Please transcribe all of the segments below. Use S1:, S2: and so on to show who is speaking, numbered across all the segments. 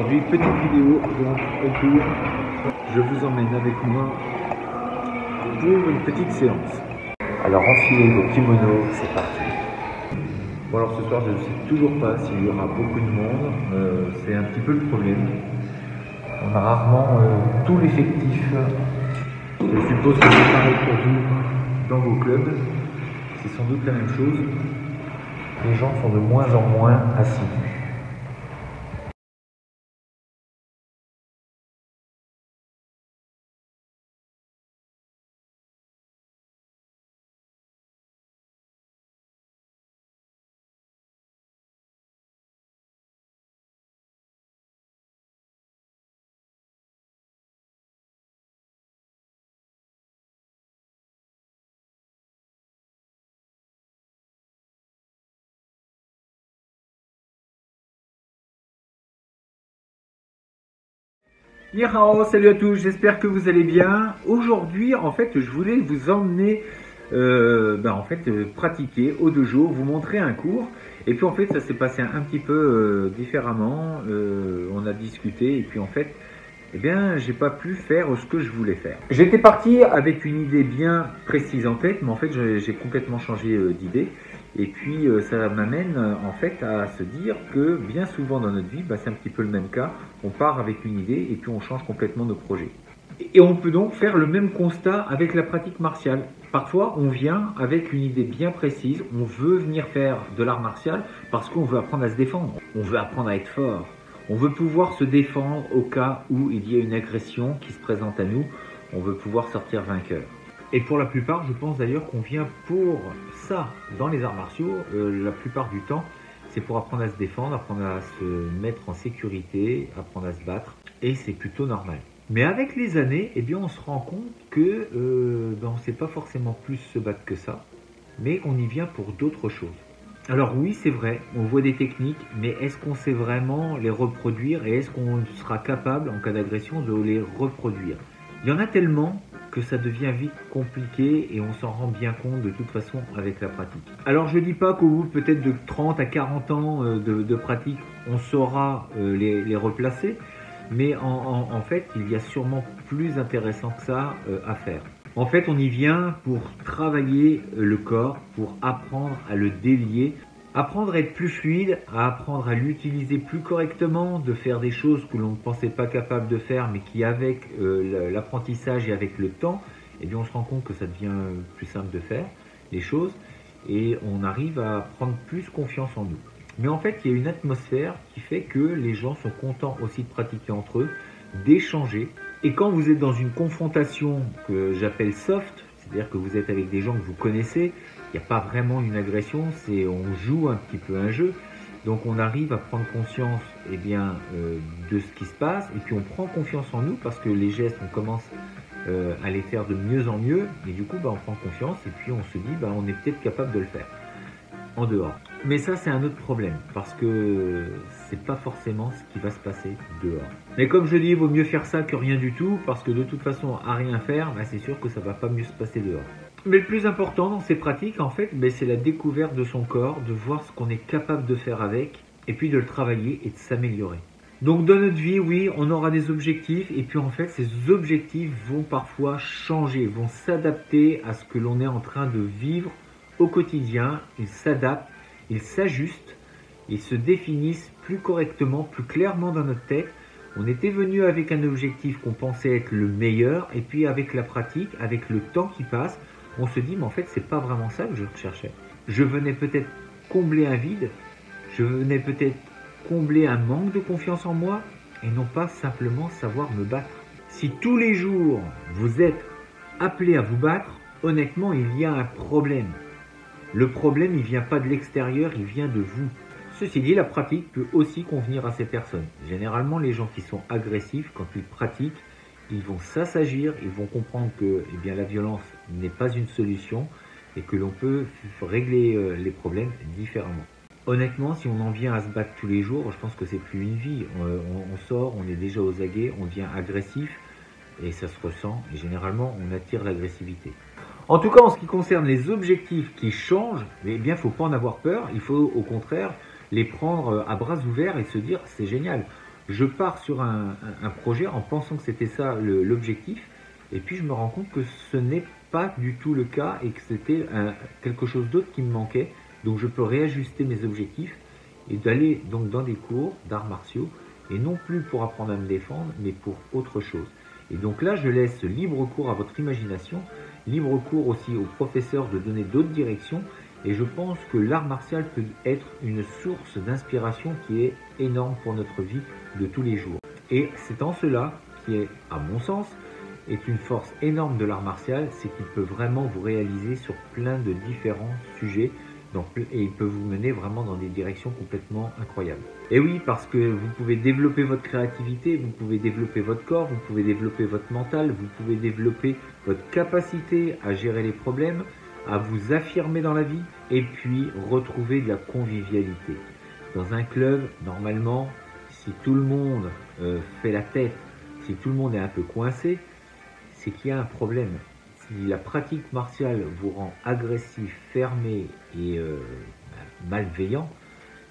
S1: Aujourd'hui, petite vidéo donc autour. Je vous emmène avec moi pour une petite séance. Alors enfilez vos kimonos, c'est parti. Bon alors ce soir je ne sais toujours pas s'il y aura beaucoup de monde, c'est un petit peu le problème. On a rarement tout l'effectif. Je suppose que c'est pareil pour vous dans vos clubs. C'est sans doute la même chose. Les gens sont de moins en moins assidus. Ni hao, salut à tous, j'espère que vous allez bien. Aujourd'hui, en fait, je voulais vous emmener pratiquer au dojo, vous montrer un cours. Et puis en fait, ça s'est passé un petit peu différemment. On a discuté et puis en fait, eh bien, j'ai pas pu faire ce que je voulais faire. J'étais parti avec une idée bien précise en tête, mais en fait, j'ai complètement changé d'idée. Et puis, ça m'amène en fait à se dire que bien souvent dans notre vie, c'est un petit peu le même cas. On part avec une idée et puis on change complètement nos projets. Et on peut donc faire le même constat avec la pratique martiale. Parfois, on vient avec une idée bien précise. On veut venir faire de l'art martial parce qu'on veut apprendre à se défendre. On veut apprendre à être fort. On veut pouvoir se défendre au cas où il y a une agression qui se présente à nous. On veut pouvoir sortir vainqueur. Et pour la plupart, je pense d'ailleurs qu'on vient pour ça dans les arts martiaux. La plupart du temps, c'est pour apprendre à se défendre, apprendre à se mettre en sécurité, apprendre à se battre. Et c'est plutôt normal. Mais avec les années, eh bien, on se rend compte que on ne sait pas forcément plus se battre que ça, mais on y vient pour d'autres choses. Alors oui, c'est vrai, on voit des techniques, mais est-ce qu'on sait vraiment les reproduire et est-ce qu'on sera capable, en cas d'agression, de les reproduire? Il y en a tellement que ça devient vite compliqué et on s'en rend bien compte de toute façon avec la pratique. Alors je dis pas qu'au bout peut-être de 30 à 40 ans de pratique, on saura les replacer, mais en fait, il y a sûrement plus intéressant que ça à faire. En fait, on y vient pour travailler le corps, pour apprendre à le délier, apprendre à être plus fluide, à apprendre à l'utiliser plus correctement, de faire des choses que l'on ne pensait pas capable de faire, mais qui avec l'apprentissage et avec le temps, eh bien, on se rend compte que ça devient plus simple de faire les choses et on arrive à prendre plus confiance en nous. Mais en fait, il y a une atmosphère qui fait que les gens sont contents aussi de pratiquer entre eux, d'échanger. Et quand vous êtes dans une confrontation que j'appelle soft, c'est-à-dire que vous êtes avec des gens que vous connaissez, il n'y a pas vraiment une agression, on joue un petit peu un jeu. Donc on arrive à prendre conscience de ce qui se passe et puis on prend confiance en nous parce que les gestes, on commence à les faire de mieux en mieux et du coup on prend confiance et puis on se dit on est peut-être capable de le faire en dehors. Mais ça c'est un autre problème parce que c'est pas forcément ce qui va se passer dehors. Mais comme je dis, il vaut mieux faire ça que rien du tout parce que de toute façon à rien faire, c'est sûr que ça va pas mieux se passer dehors. Mais le plus important dans ces pratiques en fait, c'est la découverte de son corps, de voir ce qu'on est capable de faire avec et puis de le travailler et de s'améliorer. Donc dans notre vie, oui, on aura des objectifs et puis en fait ces objectifs vont parfois changer, vont s'adapter à ce que l'on est en train de vivre au quotidien. Ils s'adaptent, ils s'ajustent, ils se définissent plus correctement, plus clairement dans notre tête. On était venu avec un objectif qu'on pensait être le meilleur et puis avec la pratique, avec le temps qui passe, on se dit mais en fait c'est pas vraiment ça que je recherchais. Je venais peut-être combler un vide, je venais peut-être combler un manque de confiance en moi et non pas simplement savoir me battre. Si tous les jours vous êtes appelé à vous battre, honnêtement il y a un problème. Le problème il vient pas de l'extérieur, il vient de vous. Ceci dit, la pratique peut aussi convenir à ces personnes. Généralement, les gens qui sont agressifs, quand ils pratiquent, ils vont s'assagir, ils vont comprendre que la violence n'est pas une solution et que l'on peut régler les problèmes différemment. Honnêtement, si on en vient à se battre tous les jours, je pense que c'est plus une vie. On sort, on est déjà aux aguets, on devient agressif et ça se ressent. Et généralement, on attire l'agressivité. En tout cas, en ce qui concerne les objectifs qui changent, il ne faut pas en avoir peur. Il faut au contraire les prendre à bras ouverts et se dire c'est génial. Je pars sur un projet en pensant que c'était ça l'objectif, et puis je me rends compte que ce n'est pas du tout le cas et que c'était quelque chose d'autre qui me manquait. Donc je peux réajuster mes objectifs et d'aller donc dans des cours d'arts martiaux, et non plus pour apprendre à me défendre, mais pour autre chose. Et donc là, je laisse libre cours à votre imagination, libre cours aussi aux professeurs de donner d'autres directions, et je pense que l'art martial peut être une source d'inspiration qui est énorme pour notre vie de tous les jours. Et c'est en cela qui est, à mon sens, est une force énorme de l'art martial, c'est qu'il peut vraiment vous réaliser sur plein de différents sujets, et il peut vous mener vraiment dans des directions complètement incroyables. Et oui, parce que vous pouvez développer votre créativité, vous pouvez développer votre corps, vous pouvez développer votre mental, vous pouvez développer votre capacité à gérer les problèmes, à vous affirmer dans la vie, et puis retrouver de la convivialité. Dans un club, normalement, si tout le monde fait la tête, si tout le monde est un peu coincé, c'est qu'il y a un problème. Si la pratique martiale vous rend agressif, fermé et malveillant,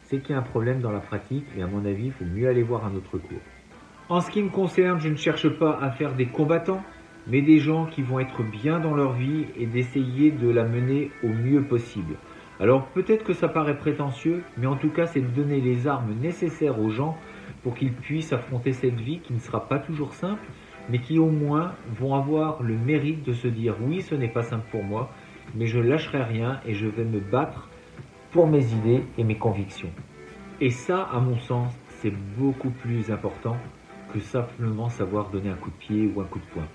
S1: c'est qu'il y a un problème dans la pratique, et à mon avis, il faut mieux aller voir un autre cours. En ce qui me concerne, je ne cherche pas à faire des combattants, mais des gens qui vont être bien dans leur vie et d'essayer de la mener au mieux possible. Alors peut-être que ça paraît prétentieux, mais en tout cas c'est de donner les armes nécessaires aux gens pour qu'ils puissent affronter cette vie qui ne sera pas toujours simple, mais qui au moins vont avoir le mérite de se dire oui, ce n'est pas simple pour moi, mais je lâcherai rien et je vais me battre pour mes idées et mes convictions. Et ça, à mon sens, c'est beaucoup plus important que simplement savoir donner un coup de pied ou un coup de poing.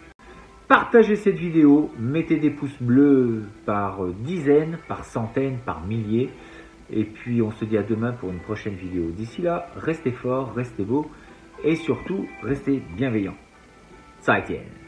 S1: Partagez cette vidéo, mettez des pouces bleus par dizaines, par centaines, par milliers. Et puis on se dit à demain pour une prochaine vidéo. D'ici là, restez forts, restez beaux et surtout, restez bienveillants. 再见。